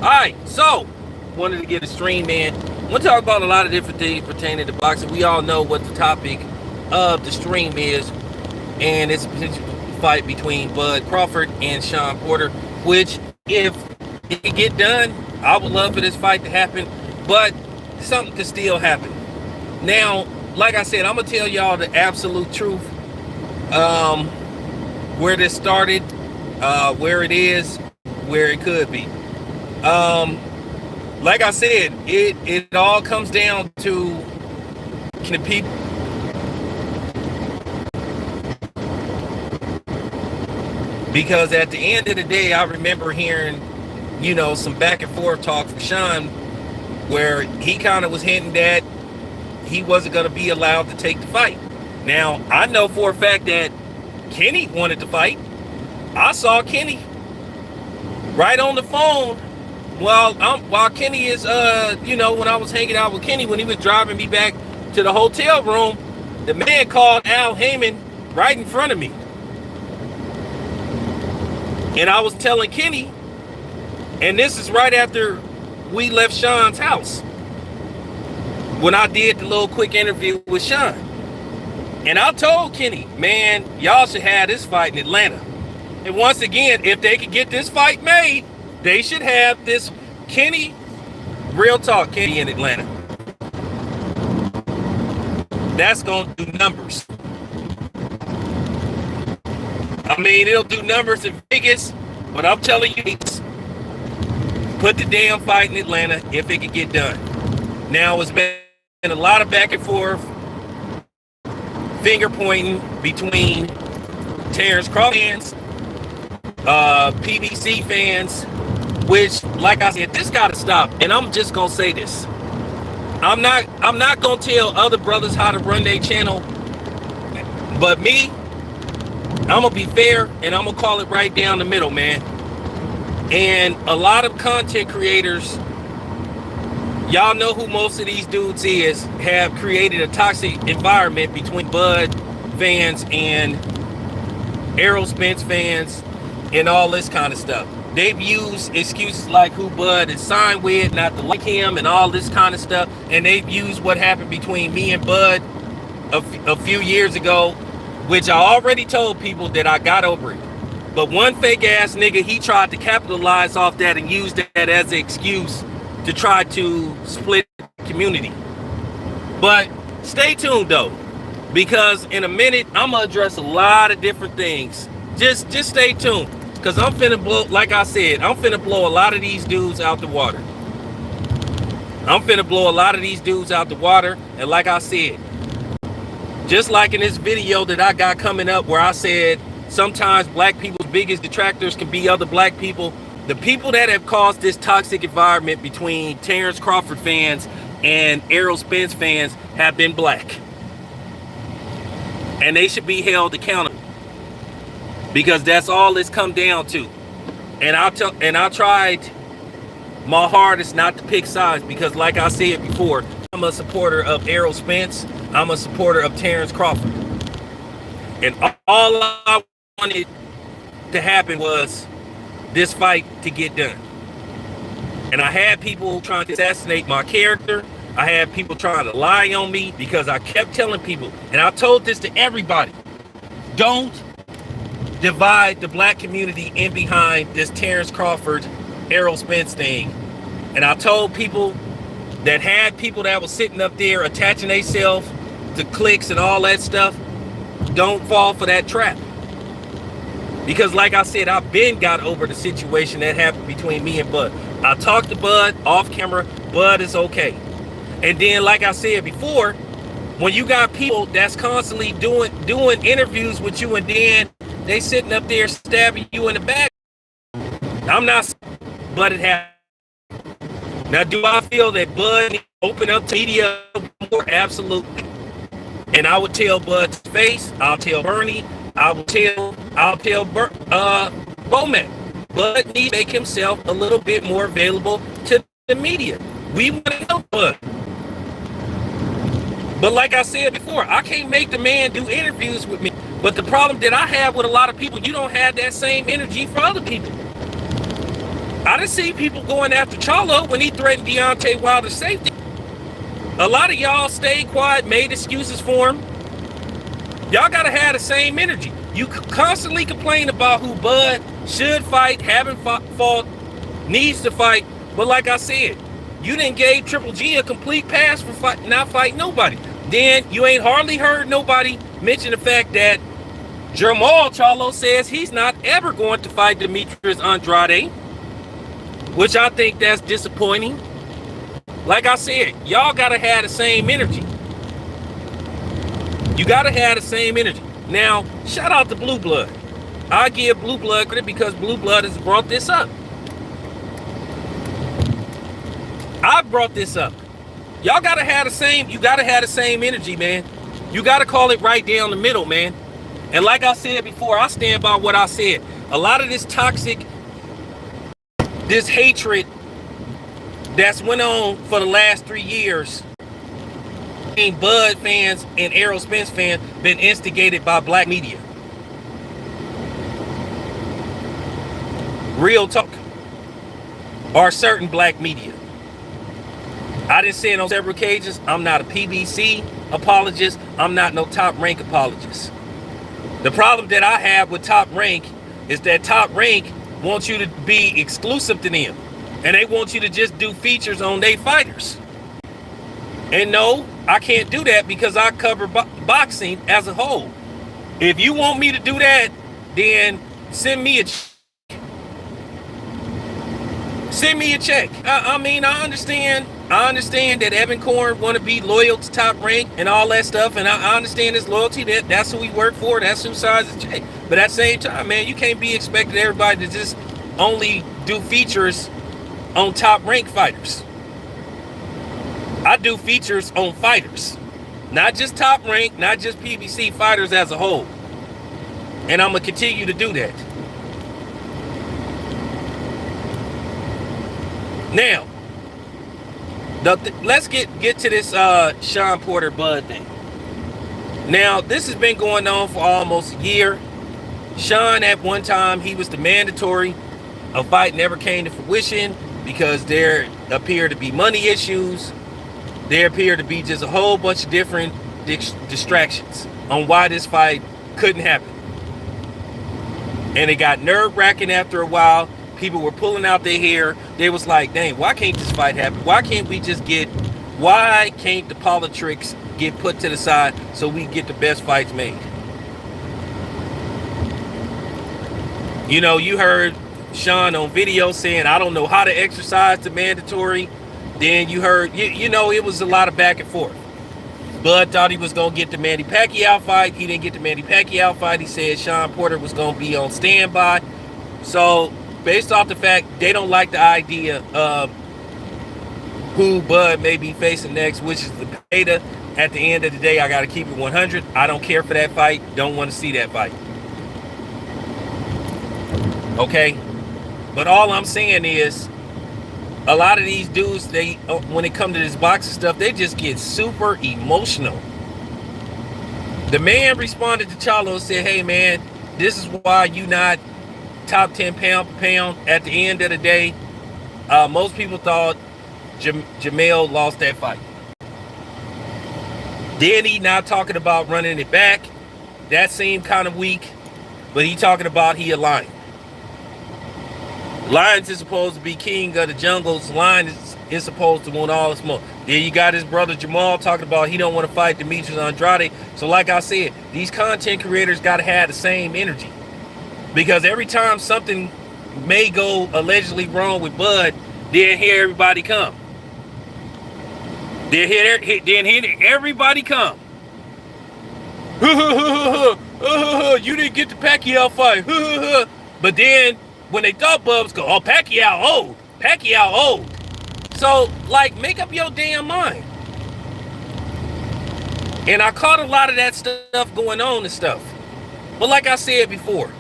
Alright, so wanted to get a stream, man. I want to talk about a lot of different things pertaining to boxing. We all know what the topic of the stream is, and it's a potential fight between Bud Crawford and Shawn Porter, which if it can get done, I would love for this fight to happen, but something could still happen. Now, like I said, I'm gonna tell y'all the absolute truth, where this started, where it is, where it could be. Like I said, it all comes down to the people. Because at the end of the day, I remember hearing, some back and forth talk from Shawn, where he kind of was hinting that he wasn't going to be allowed to take the fight. Now, I know for a fact that Kenny wanted to fight. I saw Kenny right on the phone while Kenny is, when I was hanging out with Kenny, when he was driving me back to the hotel room, the man called Al Heyman right in front of me. And I was telling Kenny, and this is right after we left Shawn's house, when I did the little quick interview with Shawn. And I told Kenny, man, y'all should have this fight in Atlanta. And once again, if they could get this fight made, they should have this Kenny, real talk, Kenny in Atlanta. That's going to do numbers. I mean, it'll do numbers in Vegas, but I'm telling you, put the damn fight in Atlanta if it can get done. Now, it's been a lot of back and forth, finger pointing between Terrence Crawford fans, PBC fans, which, like I said, this gotta stop. And I'm just gonna say this: I'm not gonna tell other brothers how to run their channel, but me, I'm gonna be fair and I'm gonna call it right down the middle, man. And a lot of content creators, y'all know who most of these dudes is, have created a toxic environment between Bud fans and Errol Spence fans and all this kind of stuff. They've used excuses like who Bud is signed with, not to like him, and all this kind of stuff. And they've used what happened between me and Bud a few years ago, which I already told people that I got over it. But one fake ass nigga, he tried to capitalize off that and use that as an excuse to try to split the community. But stay tuned though, because in a minute I'm gonna address a lot of different things. Just stay tuned, because I'm finna blow, like I said, I'm finna blow a lot of these dudes out the water. And like I said, just like in this video that I got coming up where I said sometimes black people's biggest detractors can be other black people, the people that have caused this toxic environment between Terrence Crawford fans and Errol Spence fans have been black. And they should be held accountable, because that's all it's come down to. And I tried my hardest not to pick sides, because like I said before, I'm a supporter of Errol Spence. I'm a supporter of Terrence Crawford. And all I wanted to happen was this fight to get done. And I had people trying to assassinate my character. I had people trying to lie on me, because I kept telling people, and I told this to everybody, don't divide the black community in behind this Terrence Crawford, Errol Spence thing. And I told people that had people that was sitting up there attaching themselves to clicks and all that stuff, don't fall for that trap. Because like I said, I've been got over the situation that happened between me and Bud. I talked to Bud off camera. Bud is okay. And then, like I said before, when you got people that's constantly doing interviews with you, and then they sitting up there stabbing you in the back, I'm not, but it happened. Now, do I feel that Bud needs to open up to media more? Absolutely. And I would tell Bud's face, I'll tell Bernie, I'll tell Bowman. Bud needs to make himself a little bit more available to the media. We want to help Bud. But like I said before, I can't make the man do interviews with me. But the problem that I have with a lot of people, you don't have that same energy for other people. I done see people going after Charlo when he threatened Deontay Wilder's safety. A lot of y'all stayed quiet, made excuses for him. Y'all gotta have the same energy. You constantly complain about who Bud should fight, haven't fought, needs to fight. But like I said, you didn't gave Triple G a complete pass for not fighting nobody. Then you ain't hardly heard nobody mention the fact that Jermall Charlo says he's not ever going to fight Demetrius Andrade, which I think that's disappointing. Like I said, y'all gotta have the same energy. You gotta have the same energy. Now, shout out to Blue Blood. I give Blue Blood credit because Blue Blood has brought this up. I brought this up. Y'all gotta have the same, you gotta have the same energy, man. You gotta call it right down the middle, man. And like I said before, I stand by what I said. A lot of this toxic, this hatred that's went on for the last 3 years, Bud fans and Errol Spence fans, been instigated by black media. Real talk. Or certain black media. I didn't say it on several occasions, I'm not a PBC apologist. I'm not no Top Rank apologist. The problem that I have with Top Rank is that Top Rank wants you to be exclusive to them. And they want you to just do features on their fighters. And no, I can't do that because I cover boxing as a whole. If you want me to do that, then send me a check. Send me a check. I mean, I understand that Evan Korn want to be loyal to Top Rank and all that stuff, and I understand his loyalty. That's who we work for. That's who signs the check. But at the same time, man, you can't be expecting everybody to just only do features on Top Rank fighters. I do features on fighters, not just Top Rank, not just PBC fighters as a whole. And I'm gonna continue to do that. Now, let's get to this Shawn Porter Bud thing. Now, this has been going on for almost a year. Shawn, at one time, he was the mandatory. A fight never came to fruition because there appear to be money issues. There appear to be just a whole bunch of different distractions on why this fight couldn't happen. And it got nerve-wracking after a while. People were pulling out their hair. They was like, dang, why can't this fight happen? Why can't the politics get put to the side so we get the best fights made? You know, you heard Shawn on video saying, I don't know how to exercise the mandatory. Then you heard, you know, it was a lot of back and forth. Bud thought he was going to get the Manny Pacquiao fight. He didn't get the Manny Pacquiao fight. He said Shawn Porter was going to be on standby. So, based off the fact they don't like the idea of who Bud may be facing next, which is the beta, at the end of the day, I got to keep it 100. I don't care for that fight. Don't want to see that fight. Okay? But all I'm saying is, a lot of these dudes, they when it comes to this boxing stuff, they just get super emotional. The man responded to Charlo and said, hey man, this is why you not top 10 pound for pound. At the end of the day, most people thought Jamel lost that fight. Then he not talking about running it back. That seemed kind of weak. But he talking about he aligned. Lions is supposed to be king of the jungles. Lion is supposed to want all the smoke. Then you got his brother Jamal talking about he don't want to fight Demetrius Andrade. So like I said, these content creators got to have the same energy. Because every time something may go allegedly wrong with Bud, then here everybody come. Then here everybody come. You didn't get the Pacquiao fight. But then when they thought Bubs go, oh, Pacquiao old. So, like, make up your damn mind. And I caught a lot of that stuff going on and stuff. But like I said before,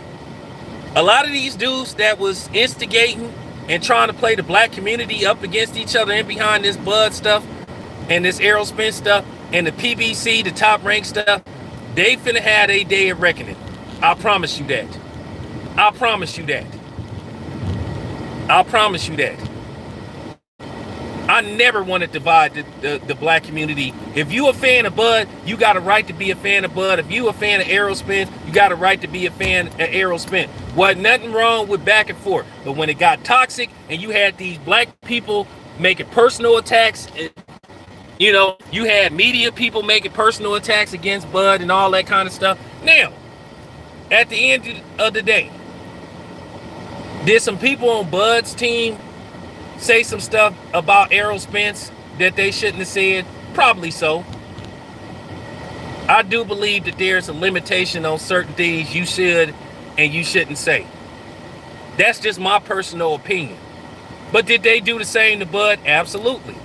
a lot of these dudes that was instigating and trying to play the black community up against each other and behind this Bud stuff and this Errol Spence stuff and the PBC, the Top Rank stuff, they finna have a day of reckoning. I promise you that. I promise you that. I'll promise you that. I never want to divide the black community. If you a fan of Bud, you got a right to be a fan of Bud. If you a fan of Aerospin, you got a right to be a fan of Aerospin. Wasn't nothing wrong with back and forth. But when it got toxic and you had these black people making personal attacks, you know, you had media people making personal attacks against Bud and all that kind of stuff. Now, at the end of the day, did some people on Bud's team say some stuff about Aerospin that they shouldn't have said? Probably so. I do believe that there's a limitation on certain things you should and you shouldn't say. That's just my personal opinion. But did they do the same to Bud? Absolutely.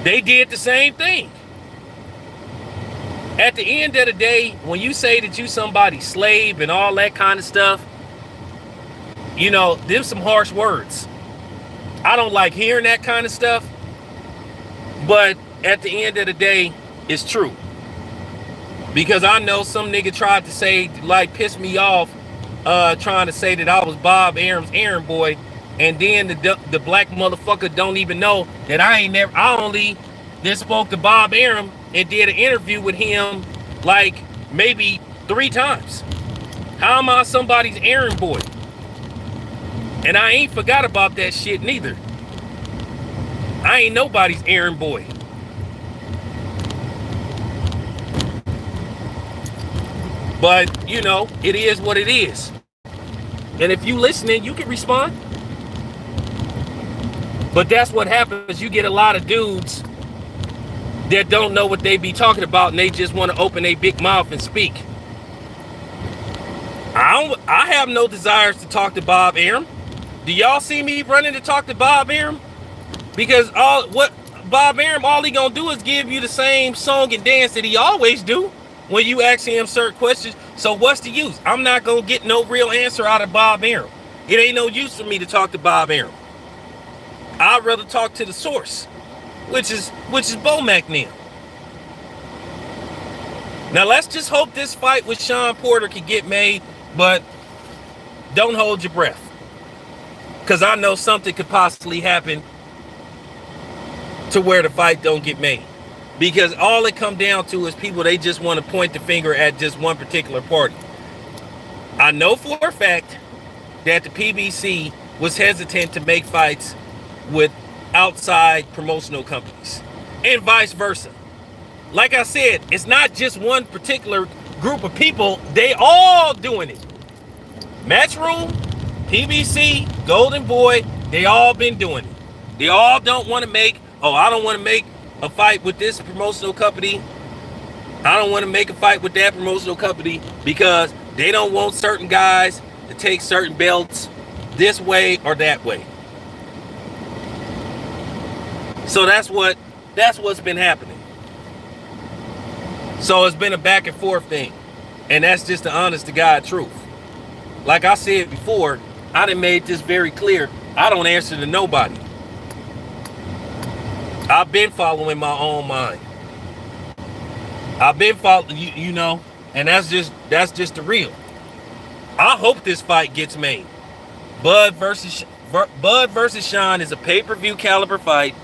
They did the same thing. At the end of the day, when you say that you somebody's slave and all that kind of stuff, you know, them some harsh words. I don't like hearing that kind of stuff. But at the end of the day, it's true. Because I know some nigga tried to say, like, piss me off, trying to say that I was Bob Arum's errand boy. And then the black motherfucker don't even know that I only just spoke to Bob Arum and did an interview with him like maybe 3 times. How am I somebody's errand boy? And I ain't forgot about that shit neither. I ain't nobody's errand boy. But, you know, it is what it is. And if you listening, you can respond. But that's what happens. You get a lot of dudes that don't know what they be talking about and they just want to open their big mouth and speak. I have no desires to talk to Bob Arum. Do y'all see me running to talk to Bob Arum? Because Bob Arum, all he gonna do is give you the same song and dance that he always do when you ask him certain questions. So what's the use? I'm not gonna get no real answer out of Bob Arum. It ain't no use for me to talk to Bob Arum. I'd rather talk to the source, which is Bomac now. Now let's just hope this fight with Shawn Porter can get made, but don't hold your breath. Because I know something could possibly happen to where the fight don't get made. Because all it come down to is people, they just want to point the finger at just one particular party. I know for a fact that the PBC was hesitant to make fights with outside promotional companies and vice versa. Like I said, it's not just one particular group of people. They all doing it. Matchroom, PBC, Golden Boy, they all been doing it. They all don't want to make, I don't want to make a fight with this promotional company. I don't want to make a fight with that promotional company because they don't want certain guys to take certain belts this way or that way. So that's what's been happening. So it's been a back and forth thing. And that's just the honest to God truth. Like I said before, I done made this very clear. I don't answer to nobody. I've been following my own mind. I've been following, you know, and that's just the real. I hope this fight gets made. Bud versus Shawn is a pay-per-view caliber fight.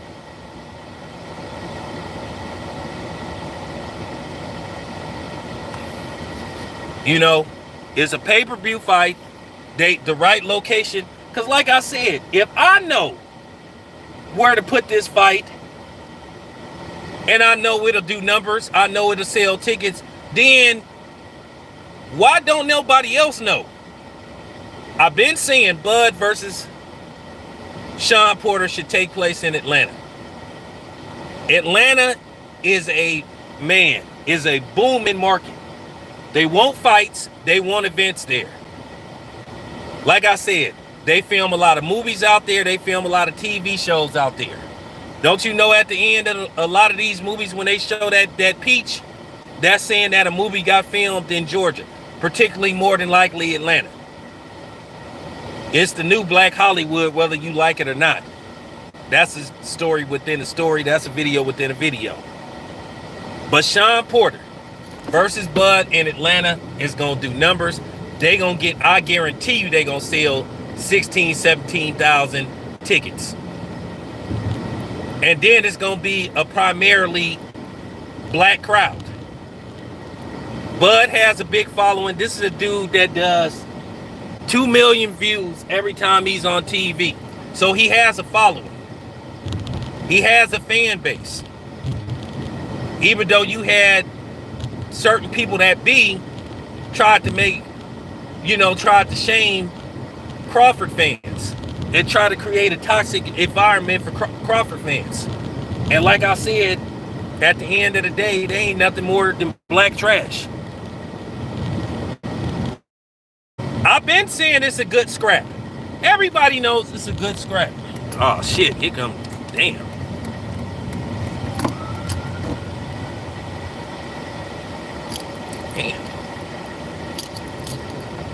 You know, it's a pay-per-view fight. The right location. Because like I said, if I know where to put this fight, and I know it'll do numbers, I know it'll sell tickets, then why don't nobody else know? I've been saying Bud versus Shawn Porter should take place in Atlanta. Atlanta is a booming market. They want fights, they want events there. Like I said, they film a lot of movies out there, they film a lot of TV shows out there. Don't you know at the end of a lot of these movies when they show that peach, that's saying that a movie got filmed in Georgia, particularly more than likely Atlanta. It's the new Black Hollywood, whether you like it or not. That's a story within a story, that's a video within a video. But Shawn Porter versus Bud in Atlanta is going to do numbers. they gonna get, I guarantee you, they gonna sell 16, 17,000 tickets. And then it's gonna be a primarily black crowd. Bud has a big following. This is a dude that does 2 million views every time he's on TV. So he has a following. He has a fan base. Even though you had certain people that tried to shame Crawford fans and try to create a toxic environment for Crawford fans. And like I said, at the end of the day, they ain't nothing more than black trash. I've been saying it's a good scrap. Everybody knows it's a good scrap. Oh shit, here come, damn. Damn.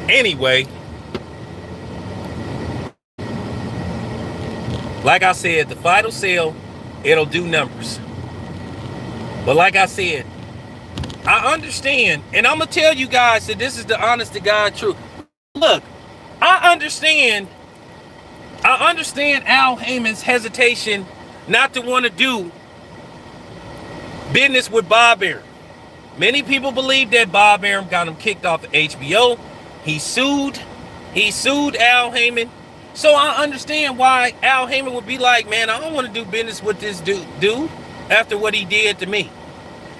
Anyway, like I said, the final sale, it'll do numbers. But like I said, I understand, and I'm gonna tell you guys that this is the honest to God truth. Look, I understand Al Heyman's hesitation not to want to do business with Bob Arum. Many people believe that Bob Arum got him kicked off of HBO. He sued Al Heyman. So I understand why Al Heyman would be like, man, I don't want to do business with this dude after what he did to me.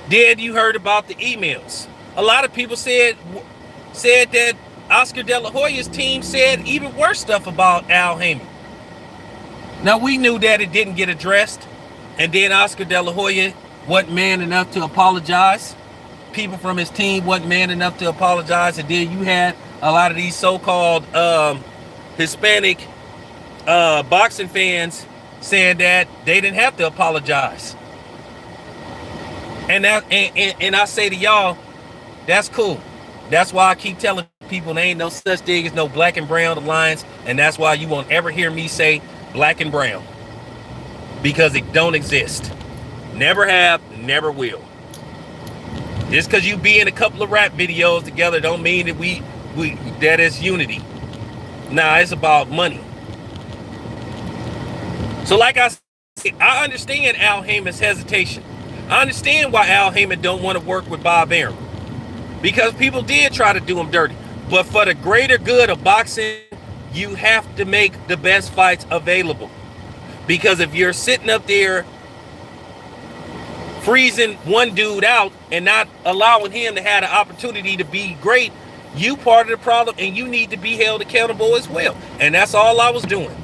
Then you heard about the emails. A lot of people said that Oscar De La Hoya's team said even worse stuff about Al Heyman. Now, we knew that it didn't get addressed. And then Oscar De La Hoya wasn't man enough to apologize. People from his team wasn't man enough to apologize. And then you had a lot of these so-called Hispanic boxing fans saying that they didn't have to apologize. And I say to y'all, that's cool. That's why I keep telling people there ain't no such thing as no black and brown alliance, and that's why you won't ever hear me say black and brown, because it don't exist. Never have, never will. Just because you be in a couple of rap videos together don't mean that we that is unity. Nah, it's about money. So like I said, I understand Al Heyman's hesitation. I understand why Al Heyman don't want to work with Bob Arum, because people did try to do him dirty. But for the greater good of boxing, you have to make the best fights available. Because if you're sitting up there freezing one dude out and not allowing him to have the opportunity to be great, you part of the problem, and you need to be held accountable as well. And that's all I was doing.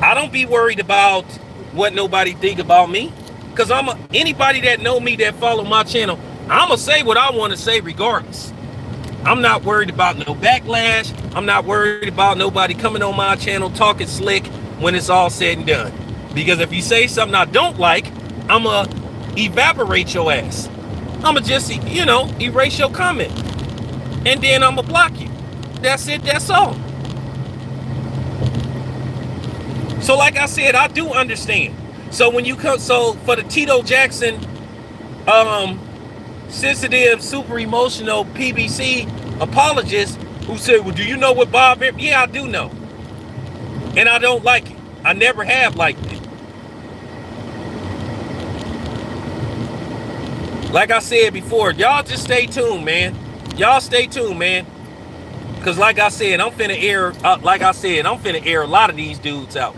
I don't be worried about what nobody think about me, because anybody that know me, that follow my channel, I'm gonna say what I want to say regardless. I'm not worried about no backlash. I'm not worried about nobody coming on my channel talking slick when it's all said and done. Because if you say something I don't like, I'm going to evaporate your ass. I'm going to just, erase your comment. And then I'm going to block you. That's it. That's all. So like I said, I do understand. So when you come, so for the Tito Jackson, sensitive, super emotional PBC apologist who said, well, do you know what Bob Arum? Yeah, I do know. And I don't like it. I never have liked it. Like I said before, y'all just stay tuned, man. Y'all stay tuned, man. Because like I said, I'm finna air a lot of these dudes out.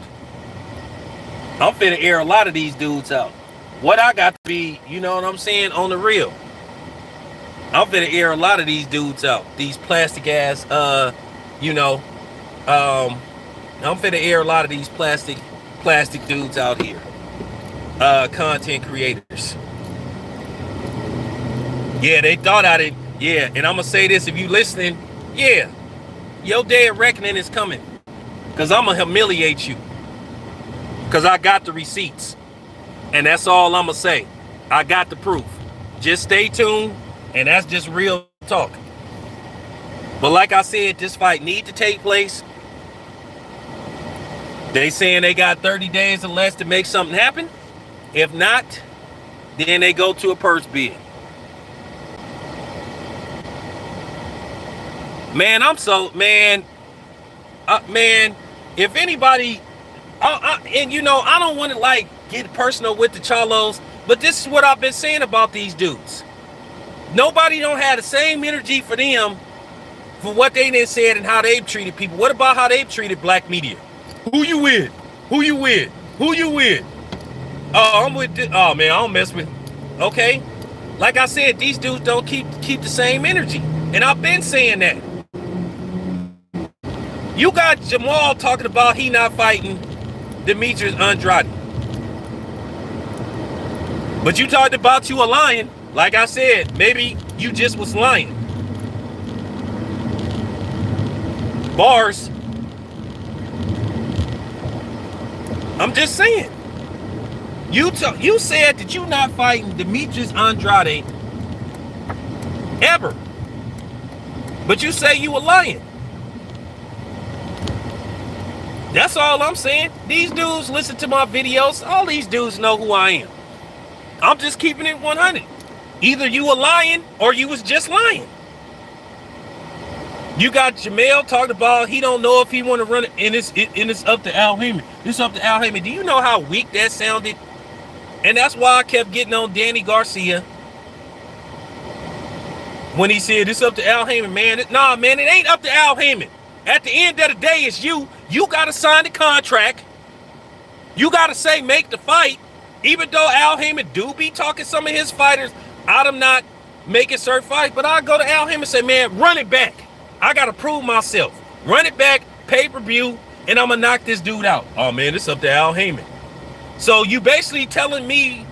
What I got to be, you know what I'm saying, on the real. I'm finna air a lot of these dudes out. These plastic ass, I'm finna air a lot of these plastic dudes out here. Content creators. Yeah, they thought I didn't. Yeah, and I'm gonna say this, if you listening, yeah, your day of reckoning is coming. Because I'm gonna humiliate you. Because I got the receipts. And that's all I'm gonna say. I got the proof. Just stay tuned. And that's just real talk. But like I said, this fight need to take place. They saying they got 30 days or less to make something happen. If not, then they go to a purse bid. Man, I'm so, man, man, if anybody, and you know, I don't want to like get personal with the Charlos, but this is what I've been saying about these dudes. Nobody don't have the same energy for them for what they done said and how they've treated people. What about how they've treated black media? Who you with? Who you with? Who you with? Oh, I'm with this. Oh man, I don't mess with. Okay, like I said, these dudes don't keep the same energy, and I've been saying that. You got Jamal talking about he not fighting Demetrius Andrade, but you talked about you a lion. Like I said, maybe you just was lying. Bars. I'm just saying. You said that you not fighting Demetrius Andrade ever, but you say you a lion. That's all I'm saying. These dudes listen to my videos. All these dudes know who I am. I'm just keeping it 100. Either you a lion or you was just lying. You got Jamel talking about he don't know if he want to run it, and it's up to Al Heyman. It's up to Al Heyman. Do you know how weak that sounded? And that's why I kept getting on Danny Garcia when he said it's up to Al Heyman, man. Nah, man, it ain't up to Al Heyman. At the end of the day, it's you. You got to sign the contract. You got to say make the fight. Even though Al Heyman do be talking some of his fighters out of not making certain fights, but I go to Al Heyman and say, man, run it back. I got to prove myself. Run it back, pay-per-view, and I'm going to knock this dude out. Oh, man, it's up to Al Heyman. So you basically telling me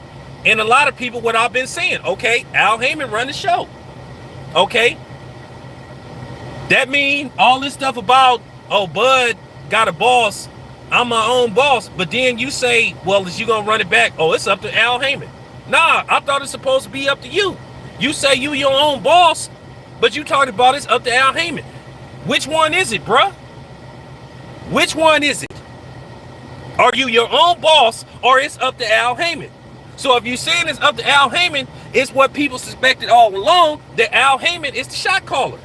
and a lot of people what I've been saying. Okay, Al Heyman run the show. Okay. That mean all this stuff about, oh, Bud got a boss. I'm my own boss. But then you say, well, is you going to run it back? Oh, it's up to Al Heyman. Nah, I thought it's supposed to be up to you. You say you your own boss, but you talking about it's up to Al Heyman. Which one is it, bruh? Which one is it? Are you your own boss or it's up to Al Heyman? So if you're saying it's up to Al Heyman, it's what people suspected all along, that Al Heyman is the shot caller.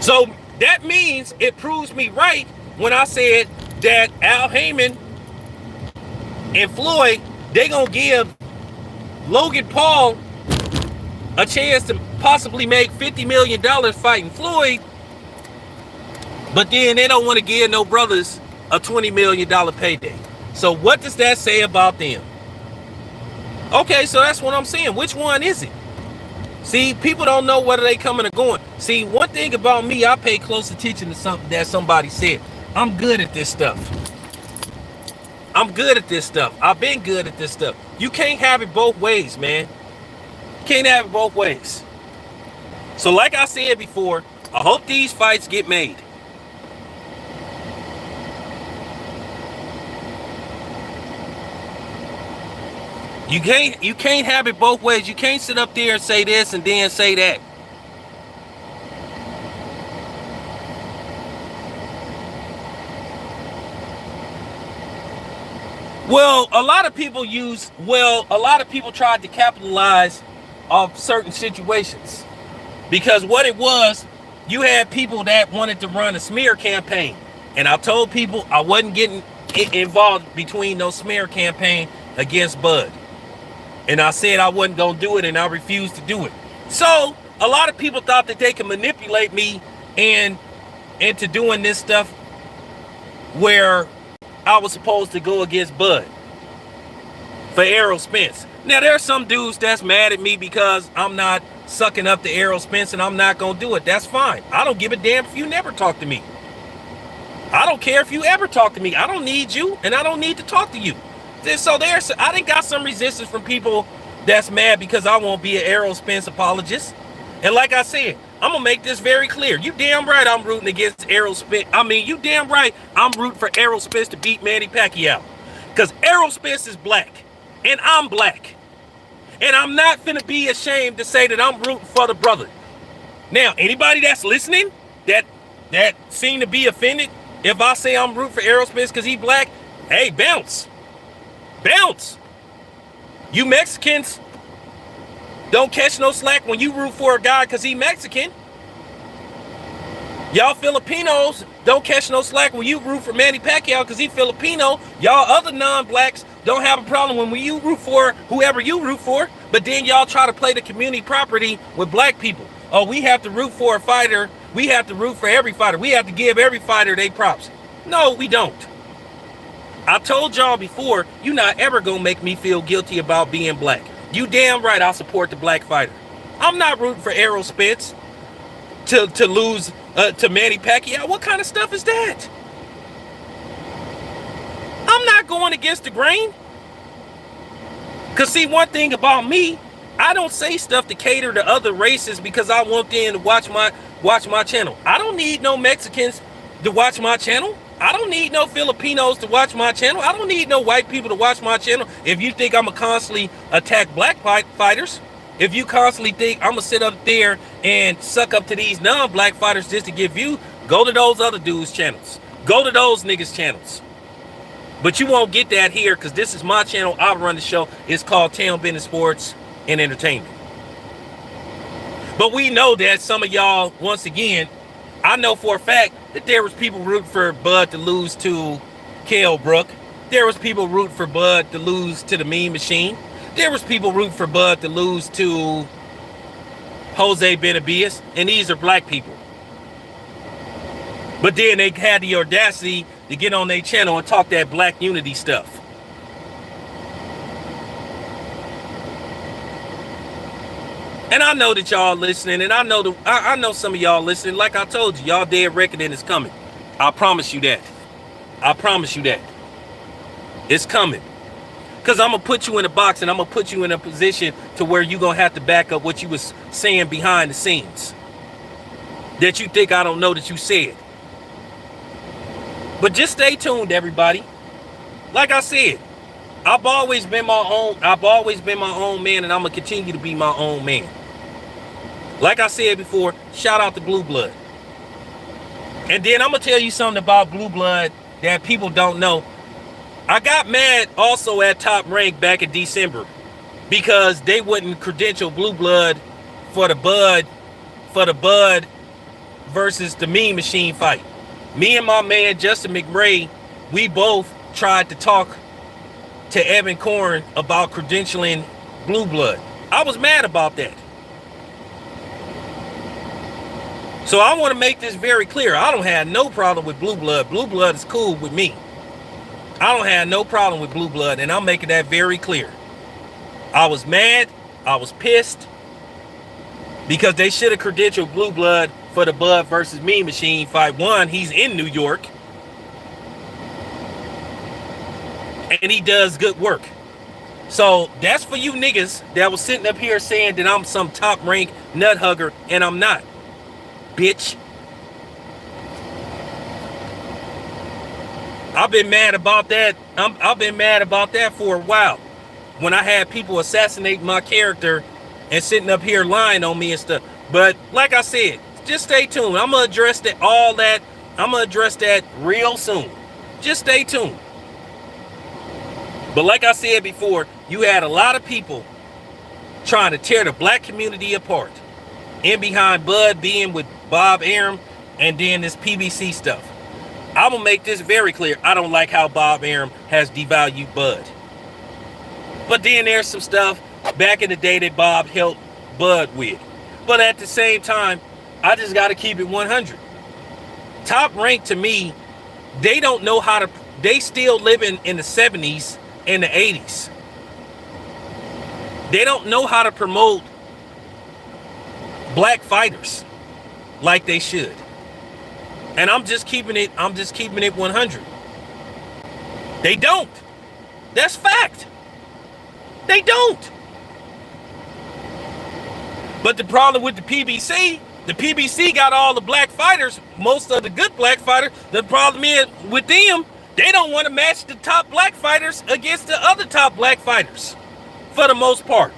So that means it proves me right when I said that Al Heyman and Floyd, they gonna give Logan Paul a chance to possibly make $50 million fighting Floyd, but then they don't want to give no brothers a $20 million payday. So what does that say about them? Okay, so that's what I'm saying. Which one is it? See, people don't know whether they coming or going. See, one thing about me, I pay close attention to something that somebody said. I'm good at this stuff. I'm good at this stuff. I've been good at this stuff. You can't have it both ways, man. Can't have it both ways. So like I said before, I hope these fights get made. You can't have it both ways. You can't sit up there and say this and then say that. Well, a lot of people tried to capitalize off certain situations. Because what it was, you had people that wanted to run a smear campaign. And I told people I wasn't getting involved between no smear campaign against Bud. And I said I wasn't going to do it, and I refused to do it. So a lot of people thought that they could manipulate me into doing this stuff where I was supposed to go against Bud for Errol Spence. Now, there are some dudes that's mad at me because I'm not sucking up to Errol Spence and I'm not going to do it. That's fine. I don't give a damn if you never talk to me. I don't care if you ever talk to me. I don't need you, and I don't need to talk to you. So I done got some resistance from people that's mad because I won't be an Errol Spence apologist. And like I said, I'm gonna make this very clear. You damn right I'm rooting against Errol Spence. I mean, you damn right I'm rooting for Errol Spence to beat Manny Pacquiao. Because Errol Spence is black, and I'm black. And I'm not finna be ashamed to say that I'm rooting for the brother. Now, anybody that's listening that seem to be offended if I say I'm rooting for Errol Spence because he's black, hey, bounce. Bounce. You Mexicans, Don't catch no slack when you root for a guy because he Mexican. Y'all Filipinos don't catch no slack when you root for Manny Pacquiao because he Filipino. Y'all other non-blacks don't have a problem when you root for whoever you root for. But then y'all try to play the community property with black people. Oh, we have to root for a fighter. We have to root for every fighter. We have to give every fighter their props. No, we don't. I told y'all before, you're not ever going to make me feel guilty about being black. You damn right I'll support the black fighter. I'm not rooting for Errol Spence to lose to Manny Pacquiao. What kind of stuff is that? I'm not going against the grain. Because see, one thing about me, I don't say stuff to cater to other races because I want them to watch my channel. I don't need no Mexicans to watch my channel. I don't need no Filipinos to watch my channel. I don't need no white people to watch my channel. If you think I'm going to constantly attack black fighters, if you constantly think I'm going to sit up there and suck up to these non-black fighters just to give you, go to those other dudes' channels. Go to those niggas' channels. But you won't get that here because this is my channel. I run the show. It's called Town Business Sports and Entertainment. But we know that some of y'all, once again, I know for a fact that there was people rooting for Bud to lose to Kell Brook. There was people rooting for Bud to lose to the Mean Machine. There was people rooting for Bud to lose to Jose Benavides. And these are black people. But then they had the audacity to get on their channel and talk that black unity stuff. And I know that y'all listening, and I know some of y'all listening. Like I told you, y'all dead reckoning is coming. I promise you that. I promise you that. It's coming. Because I'm going to put you in a box and I'm going to put you in a position to where you're going to have to back up what you was saying behind the scenes. That you think I don't know that you said. But just stay tuned, everybody. Like I said, I've always been my own man, and I'm going to continue to be my own man. Like I said before, shout out to Blue Blood. And then I'm going to tell you something about Blue Blood that people don't know. I got mad also at Top Rank back in December because they wouldn't credential Blue Blood for the Bud versus the Mean Machine fight. Me and my man Justin McRae, we both tried to talk to Evan Corn about credentialing Blue Blood. I was mad about that. So I want to make this very clear. I don't have no problem with Blue Blood. Blue Blood is cool with me. I don't have no problem with Blue Blood, and I'm making that very clear. I was mad. I was pissed because they should have credentialed Blue Blood for the Bud versus Mean Machine fight. One, he's in New York. And he does good work. So that's for you niggas that was sitting up here saying that I'm some top rank nut hugger, and I'm not. Bitch. I've been mad about that. I've been mad about that for a while. When I had people assassinate my character and sitting up here lying on me and stuff. But like I said, just stay tuned. I'm gonna address that I'm gonna address that real soon. Just stay tuned. But like I said before, you had a lot of people trying to tear the black community apart. In behind Bud being with Bob Arum and then this PBC stuff. I'm going to make this very clear. I don't like how Bob Arum has devalued Bud. But then there's some stuff back in the day that Bob helped Bud with. But at the same time, I just got to keep it 100. Top Rank to me, they don't know how to, they still living in the 70s and the 80s. They don't know how to promote black fighters like they should. And I'm just keeping it 100. They don't. That's fact. They don't. But the problem with the PBC got all the black fighters, most of the good black fighters. The problem is with them, they don't want to match the top black fighters against the other top black fighters for the most part.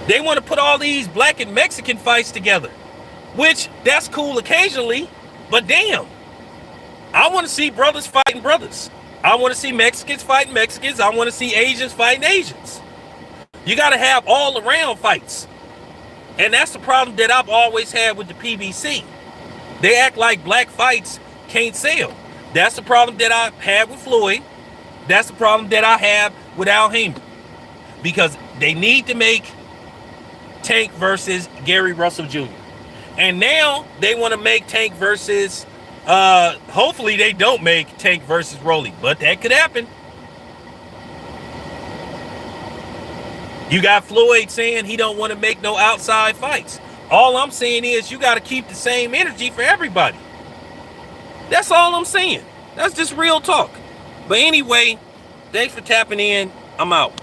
They want to put all these black and Mexican fights together, which that's cool occasionally, but damn, I want to see brothers fighting brothers. I want to see Mexicans fighting Mexicans. I want to see Asians fighting Asians. You got to have all around fights. And that's the problem that I've always had with the PBC. They act like black fights can't sell. That's the problem that I had with Floyd. That's the problem that I have with Al Heyman. Because they need to make Tank versus Gary Russell Jr. And now they want to make Tank versus, hopefully they don't make Tank versus Rolly, but that could happen. You got Floyd saying he don't want to make no outside fights. All I'm saying is you got to keep the same energy for everybody. That's all I'm saying. That's just real talk. But anyway, thanks for tapping in. I'm out.